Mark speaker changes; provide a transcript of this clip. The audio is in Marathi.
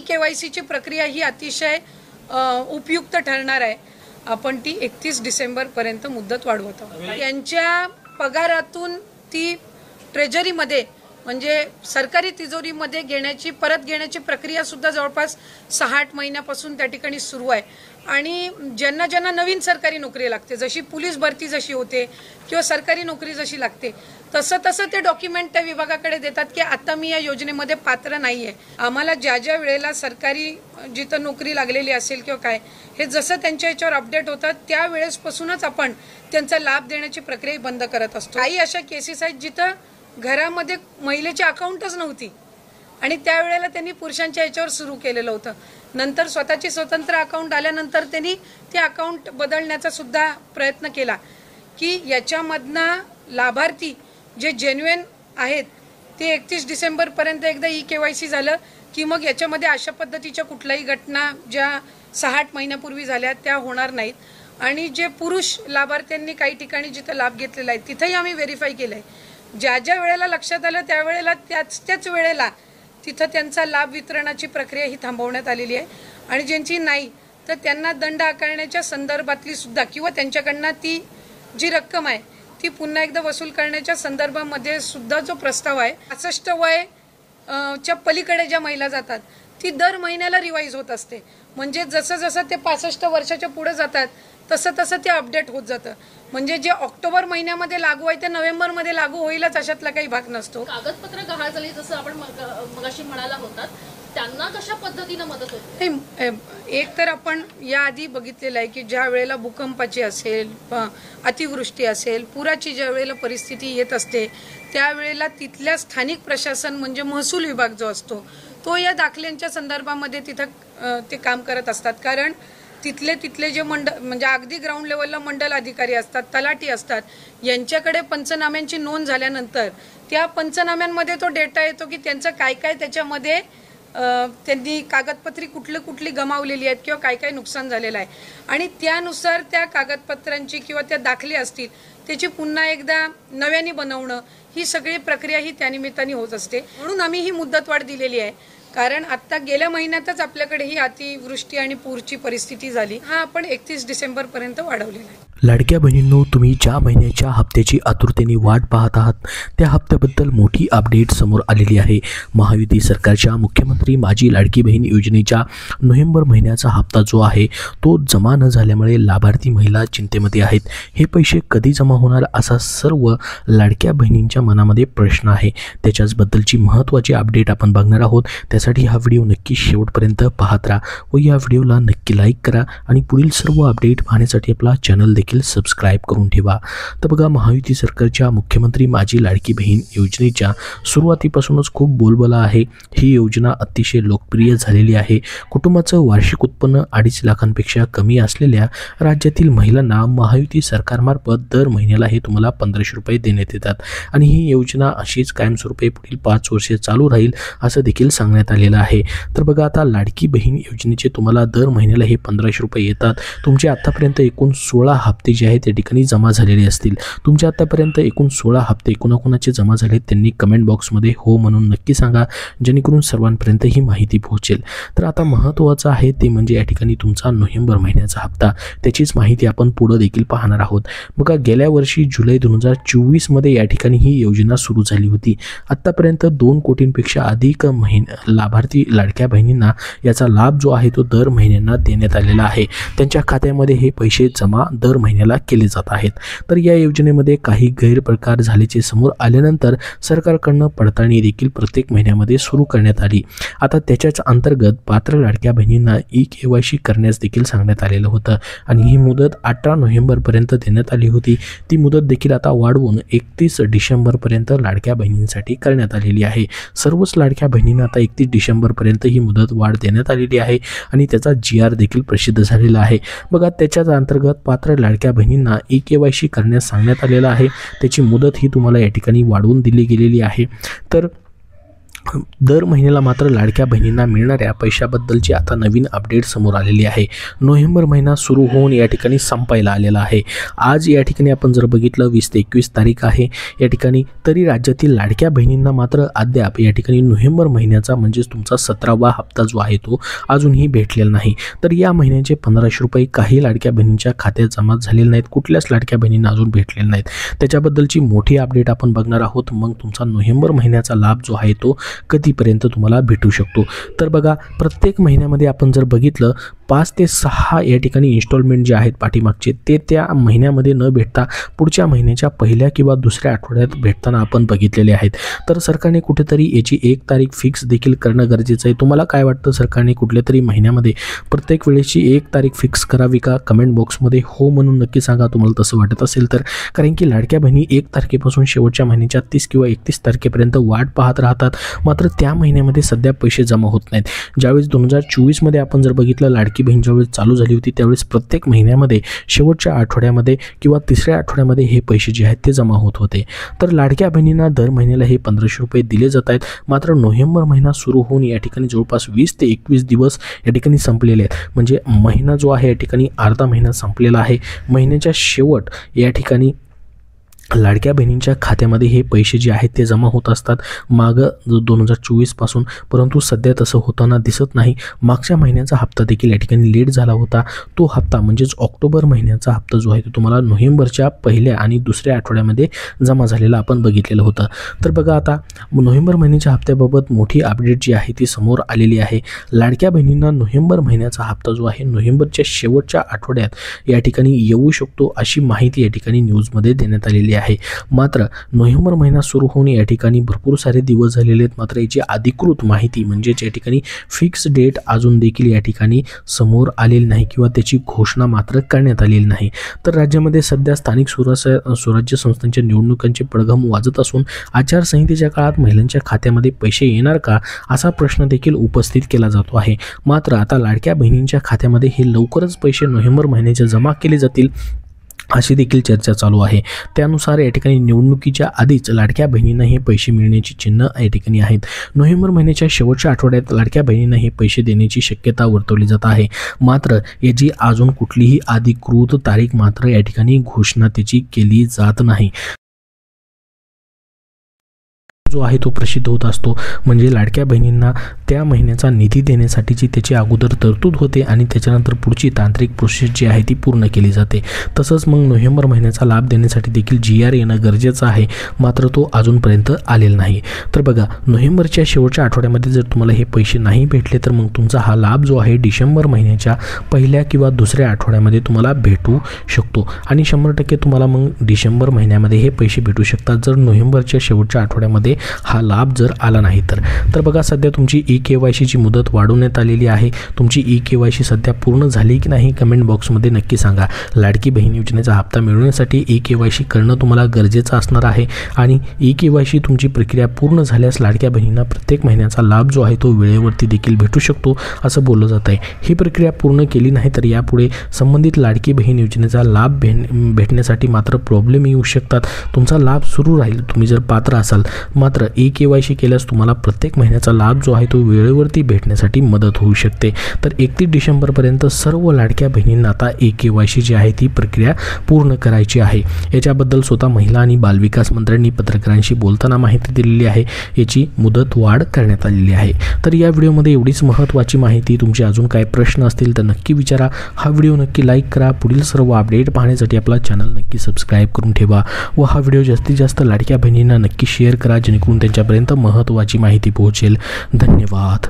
Speaker 1: KYCची प्रक्रिया ही अतिशय उपयुक्त ठरणार आहे. आपण ती 31 डिसेंबरपर्यंत मुदत वाढवत आहोत. यांच्या पगारातून ती ट्रेजरीमध्ये म्हणजे सरकारी तिजोरीमध्ये परत घेण्याची प्रक्रिया सुद्धा जवळपास 6-8 महिन्यापासून त्या ठिकाणी सुरू आहे. आणि ज्यांना नवीन सरकारी नोकरी लागते, जशी पोलीस भरती जशी होते किंवा सरकारी नोकरी जशी लागते, तसं ते डॉक्युमेंट त्या विभागाकडे देतात की आता मी या योजनेमध्ये पात्र नाही आहे. आम्हाला ज्या वेळेला सरकारी जिथं नोकरी लागलेली असेल किंवा काय, हे जसं त्यांच्या याच्यावर अपडेट होतात त्या वेळेसपासूनच आपण त्यांचा लाभ देण्याची प्रक्रिया बंद करत असतो. काही अशा केसेस आहेत जिथं घरामध्ये महिलेची अकाउंटच नव्हती आणि त्यावेळेला त्यांनी पुरुषांच्या याच्यावर सुरू केलेलं होतं. नंतर स्वतःची स्वतंत्र अकाउंट आल्यानंतर त्यांनी ते अकाउंट बदलण्याचा सुद्धा प्रयत्न केला की याच्यामधनं लाभार्थी जे जेन्युइन आहेत ते 31 डिसेंबरपर्यंत एकदा KYC झालं की मग याच्यामध्ये अशा पद्धतीच्या कुठल्याही घटना ज्या 6-8 महिन्यापूर्वी झाल्या त्या होणार नाहीत. आणि जे पुरुष लाभार्थ्यांनी काही ठिकाणी जिथं लाभ घेतलेला आहे तिथंही आम्ही व्हेरीफाय केलं आहे. ज्या वेळेला लक्षात आलं त्यावेळेला त्याच वेळेला तिथं त्यांचा लाभ वितरणाची प्रक्रिया ही थांबवण्यात आलेली आहे. आणि ज्यांची नाही तर त्यांना दंड आकारण्याच्या संदर्भातली सुद्धा किंवा त्यांच्याकडनं ती जी रक्कम आहे ती पुन्हा एकदा वसूल करण्याच्या संदर्भामध्ये सुद्धा जो प्रस्ताव आहे, 65 वय च्या पलीकडे ज्या महिला जातात ती दर महिन्याला रिवाईज होत असते. म्हणजे जसं ते 65 वर्षाच्या पुढे जातात तसं ते अपडेट होत जातं. म्हणजे जे ऑक्टोबर महिन्यामध्ये लागू आहे ते नोव्हेंबरमध्ये लागू होईलच अशातला काही भाग नसतो.
Speaker 2: कागदपत्र गहाळ झाली जसं आपण मगाशी म्हणाला होता, त्यांना कशा पद्धतीने मदत होते?
Speaker 1: एक तर आपण याआधी बघितलेलं आहे की ज्या वेळेला भूकंपाची असेल, अतिवृष्टी असेल, पुराची ज्या वेळेला परिस्थिती येत असते त्यावेळेला तिथल्या स्थानिक प्रशासन म्हणजे महसूल विभाग जो असतो तो या दाखल्यांच्या संदर्भामध्ये तिथं ते काम करत असतात. कारण तिथले जे म्हणजे अगदी ग्राउंड लेवलला मंडल अधिकारी असतात, तलाठी असतात, यांच्याकडे पंचनाम्यांची नोंद झाल्यानंतर त्या पंचनाम्यांमध्ये तो डेटा येतो की त्यांचं काय त्याच्यामध्ये त्यांनी कागदपत्री कुठली गमावलेली आहेत किंवा काय नुकसान झालेलं आहे. आणि त्यानुसार त्या कागदपत्रांची किंवा त्या दाखले असतील त्याची पुन्हा एकदा नव्याने बनवणं ही सगळी प्रक्रिया ही त्यानिमित्ताने होत असते. म्हणून आम्ही ही मुदतवाढ दिलेली आहे. कारण आता गेल्या महिन्यातच आपल्याकडे ही अतिवृष्टी आणि पूरची परिस्थिती झाली. हा आपण 31 डिसेंबरपर्यंत वाढवलेला आहे.
Speaker 3: लाडक्या बहिणींनो, तुम्ही ज्या महिन्याच्या हप्त्याची आतुरतेने वाट पाहत आहात त्या हप्त्याबद्दल मोठी अपडेट समोर आलेली आहे. महायुती सरकारच्या मुख्यमंत्री माझी लाडकी बहीण योजनेच्या नोव्हेंबर महिन्याचा हप्ता जो आहे तो जमा न झाल्यामुळे लाभार्थी महिला चिंतेमध्ये आहेत. हे पैसे कधी जमा होणार असा सर्व लाडक्या बहिणींच्या मनामध्ये प्रश्न आहे. त्याच्याबद्दलची महत्त्वाची अपडेट आपण बघणार आहोत. त्यासाठी हा व्हिडिओ नक्की शेवटपर्यंत पाहत राहा व या व्हिडिओला नक्की लाईक करा आणि पुढील सर्व अपडेट पाहण्यासाठी आपला चॅनल देखील सबस्क्राइब करून ठेवा. तर बघा, महायुती सरकारच्या मुख्यमंत्री माझी लाडकी बहीण योजनेच्या सुरुवातीपासूनच खूप बोलबाला आहे. ही योजना अतिशय लोकप्रिय झालेली आहे. कुटुंबाचं वार्षिक उत्पन्न 2.5 लाखांपेक्षा कमी असलेल्या राज्यातील महिलांना महायुती सरकारमार्फत दर महिन्याला हे तुम्हाला 1500 रुपये देण्यात येतात आणि ही योजना अशीच कायमस्वरूपी पुढील 5 वर्षे चालू राहील असं देखील सांगण्यात आलेलं आहे. तर बघा, आता लाडकी बहीण योजनेचे तुम्हाला दर महिन्याला हे 1500 रुपये येतात. तुमचे आतापर्यंत एकूण 16 हप्ते जे आहेत त्या ठिकाणी जमा झालेले असतील. तुमच्या आतापर्यंत एकूण 16 हप्ते कोणाकोणाचे जमा झाले त्यांनी कमेंट बॉक्समध्ये हो म्हणून नक्की सांगा, जेणेकरून सर्वांपर्यंत ही माहिती पोहोचेल. तर आता महत्त्वाचं आहे ते म्हणजे या ठिकाणी तुमचा नोव्हेंबर महिन्याचा हप्ता, त्याचीच माहिती आपण पुढे देखील पाहणार आहोत. बघा, गेल्या वर्षी जुलै 2024 मध्ये या ठिकाणी ही योजना सुरू झाली होती. आतापर्यंत 2 कोटींपेक्षा अधिक लाभार्थी लाडक्या बहिणींना याचा लाभ जो आहे तो दर महिन्यांना देण्यात आलेला आहे. त्यांच्या खात्यामध्ये हे पैसे जमा दर महिन्याला केले जात आहेत. तर या योजनेमध्ये काही गैरप्रकार झाल्याचे समोर आल्यानंतर सरकारकडून पडताळणी देखील प्रत्येक महिन्यामध्ये सुरू करण्यात आली. आता त्याच्याच अंतर्गत पात्र लाडक्या बहिणींना KYC करण्यास देखील सांगण्यात आलेलं होतं आणि ही मुदत 18 नोव्हेंबरपर्यंत देण्यात आली होती. ती मुदत देखील आता वाढवून 31 डिसेंबरपर्यंत लाडक्या बहिणींसाठी करण्यात आलेली आहे. सर्वच लाडक्या बहिणींना आता 31 डिसेंबरपर्यंत ही मुदत वाढ देण्यात आलेली आहे आणि त्याचा GR देखील प्रसिद्ध झालेला आहे. बघा, त्याच्याच अंतर्गत पात्र लाडक्या बहिणींना KYC करण्यास सांगण्यात आलेलं आहे. त्याची मुदत ही तुम्हाला या ठिकाणी वाढवून दिली गेलेली आहे. तर दर महिन्याला मात्र लाडक्या बहिणींना मिळणाऱ्या पैशाबद्दलची आता नवीन अपडेट समोर आलेली आहे। नोव्हेंबर महिना सुरू होऊन या ठिकाणी संपायला आलेला आहे। आज या ठिकाणी आपण जर बघितलं 20 ते 21 तारीख आहे या ठिकाणी, तरी राज्यातील लाडक्या बहिणींना मात्र अद्याप या ठिकाणी नोव्हेंबर महिन्याचा म्हणजेच तुमचा 17वा हप्ता जो आहे तो अजूनही भेटलेला नाही। तर या महिन्याचे 1500 रुपये काही लाडक्या बहिणींच्या खात्यात जमा झालेले नाहीत, कुठल्याच लाडक्या बहिणींना अजून भेटलेले नाहीत। त्याच्याबद्दलची मोठी अपडेट आपण बघणार आहोत। मग तुमचा नोव्हेंबर महिन्याचा लाभ जो आहे तो कधीपर्यंत तुम्हाला भेटू शकतो। तर बघा, प्रत्येक महिन्यामध्ये आपण जर बघितलं 5 ते 6 या ठिकाणी इन्स्टॉलमेंट जे आहेत पाठीमागचे ते त्या महिन्यामध्ये न भेटता पुढच्या महिन्याच्या पहिल्या किंवा दुसऱ्या आठवड्यात भेटताना आपण बघितलेले आहेत। तर सरकारने कुठेतरी याची 1 तारीख फिक्स देखील करणं गरजेचं आहे। तुम्हाला काय वाटतं, सरकारने कुठल्या तरी महिन्यामध्ये प्रत्येक वेळेची 1 तारीख फिक्स करावी का? कमेंट बॉक्समध्ये हो म्हणून नक्की सांगा तुम्हाला तसं वाटत असेल तर। कारण की लाडक्या बहिणी 1 तारखेपासून शेवटच्या महिन्याच्या 30 किंवा 31 तारखेपर्यंत वाट पाहत राहतात, मात्र त्या महिन्यामध्ये सध्या पैसे जमा होत नाहीत। ज्यावेळेस 2024 मध्ये आपण जर बघितलं, लाडकी बहीण ज्यावेळेस चालू झाली होती त्यावेळेस प्रत्येक महिन्यामध्ये शेवटच्या आठवड्यामध्ये किंवा तिसऱ्या आठवड्यामध्ये हे पैसे जे आहेत ते जमा होत होते। तर लाडक्या बहिणींना दर महिन्याला हे 1500 रुपये दिले जात आहेत। मात्र नोव्हेंबर महिना सुरू होऊन या ठिकाणी जवळपास 20 ते 21 दिवस या ठिकाणी संपलेले आहेत, म्हणजे महिना जो आहे या ठिकाणी अर्धा महिना संपलेला आहे। महिन्याच्या शेवट या ठिकाणी लाडक्या बहिणींच्या खात्यामध्ये हे पैसे जे आहेत ते जमा होत असतात मागं 2024 पासून, परंतु सध्या तसं होताना दिसत नाही। मागच्या महिन्याचा हप्ता देखील या ठिकाणी लेट झाला होता। तो हप्ता म्हणजेच ऑक्टोबर महिन्याचा हप्ता जो आहे तो तुम्हाला नोव्हेंबरच्या पहिल्या आणि दुसऱ्या आठवड्यामध्ये जमा झालेला आपण बघितलेलं होतं। तर बघा, आता नोव्हेंबर महिन्याच्या हप्त्याबाबत मोठी अपडेट जी आहे ती समोर आलेली आहे। लाडक्या बहिणींना नोव्हेंबर महिन्याचा हप्ता जो आहे नोव्हेंबरच्या शेवटच्या आठवड्यात या ठिकाणी येऊ शकतो अशी माहिती या ठिकाणी न्यूजमध्ये देण्यात आलेली आहे। मात्र नोव्हेंबर महिना सुरू होऊन या ठिकाणी भरपूर सारे दिवस झालेले आहेत, मात्र याची अधिकृत माहिती म्हणजेच या ठिकाणी फिक्स डेट अजून देखील या ठिकाणी समोर आलेली नाही किंवा त्याची घोषणा मात्र करण्यात आलेली नाही। तर राज्यामध्ये सध्या स्थानिक स्वराज्य संस्थांच्या निवडणुकांचे पडघम वाजत असून आचारसंहितेच्या काळात महिलांच्या खात्यामध्ये पैसे येणार का असा प्रश्न देखील उपस्थित केला जातो आहे। मात्र आता लाडक्या बहिणींच्या खात्यामध्ये हे लवकरच पैसे नोव्हेंबर महिन्याचे जमा केले जातील अशी देखील चर्चा चालू आहे। त्यानुसार या ठिकाणी निवडणुकीच्या आधीच लाडक्या बहिणींना हे पैसे मिळण्याची चिन्ह या ठिकाणी आहेत। नोव्हेंबर महिन्याच्या शेवटच्या आठवड्यात लाडक्या बहिणींना हे पैसे देण्याची शक्यता वर्तवली जात आहे। मात्र याची अजून कुठलीही अधिकृत तारीख मात्र या ठिकाणी घोषणा त्याची केली जात नाही। जो आहे तो प्रसिद्ध होत असतो, म्हणजे लाडक्या बहिणींना त्या महिन्याचा निधी देण्यासाठीची त्याची अगोदर तरतूद होते आणि त्याच्यानंतर पुढची तांत्रिक प्रोसेस जी आहे ती पूर्ण केली जाते। तसंच मग नोव्हेंबर महिन्याचा लाभ देण्यासाठी देखील GR येणं गरजेचं आहे, मात्र तो अजूनपर्यंत आलेला नाही। तर बघा, नोव्हेंबरच्या शेवटच्या आठवड्यामध्ये जर तुम्हाला हे पैसे नाही भेटले तर मग तुमचा हा लाभ जो आहे डिसेंबर महिन्याच्या पहिल्या किंवा दुसऱ्या आठवड्यामध्ये तुम्हाला भेटू शकतो आणि 100% तुम्हाला मग डिसेंबर महिन्यामध्ये हे पैसे भेटू शकतात जर नोव्हेंबरच्या शेवटच्या आठवड्यामध्ये हा लाभ जर आला नाही तर बघा, सध्या तुमची KYC ची मुदत वाढवण्यात आलेली आहे। तुमची KYC सध्या पूर्ण झाली की नाही कमेंट बॉक्समध्ये नक्की सांगा। लाडकी बहीण योजनेचा हप्ता मिळवण्यासाठी KYC करणं तुम्हाला गरजेचं असणार आहे आणि KYC तुमची प्रक्रिया पूर्ण झाल्यास लाडक्या बहिणींना प्रत्येक महिन्याचा लाभ जो आहे तो वेळेवरती देखील भेटू शकतो असं बोललं जात आहे। ही प्रक्रिया पूर्ण केली नाही तर यापुढे संबंधित लाडकी बहीण योजनेचा लाभ भेटण्यासाठी मात्र प्रॉब्लेम येऊ शकतात। तुमचा लाभ सुरू राहील तुम्ही जर पात्र असाल, मात्र KYC केल्यास तुम्हाला प्रत्येक महिन्याचा लाभ जो आहे तो वेळेवरती भेटण्यासाठी मदत होऊ शकते। तर 31 डिसेंबरपर्यंत सर्व लाडक्या बहिणींना आता KYC जी आहे ती प्रक्रिया पूर्ण करायची आहे। याच्याबद्दल स्वतः महिला आणि बालविकास मंत्र्यांनी पत्रकारांशी बोलताना माहिती दिलेली आहे। याची मुदत वाढ करण्यात आलेली आहे। तर या व्हिडिओमध्ये एवढीच महत्त्वाची माहिती। तुमचे अजून काय प्रश्न असतील तर नक्की विचारा। हा व्हिडिओ नक्की लाईक करा। पुढील सर्व अपडेट पाहण्यासाठी आपला चॅनल नक्की सबस्क्राईब करून ठेवा व हा व्हिडिओ जास्तीत जास्त लाडक्या बहिणींना नक्की शेअर करा जेणेकरून त्यांच्यापर्यंत महत्त्वाची माहिती पोहोचेल। धन्यवाद।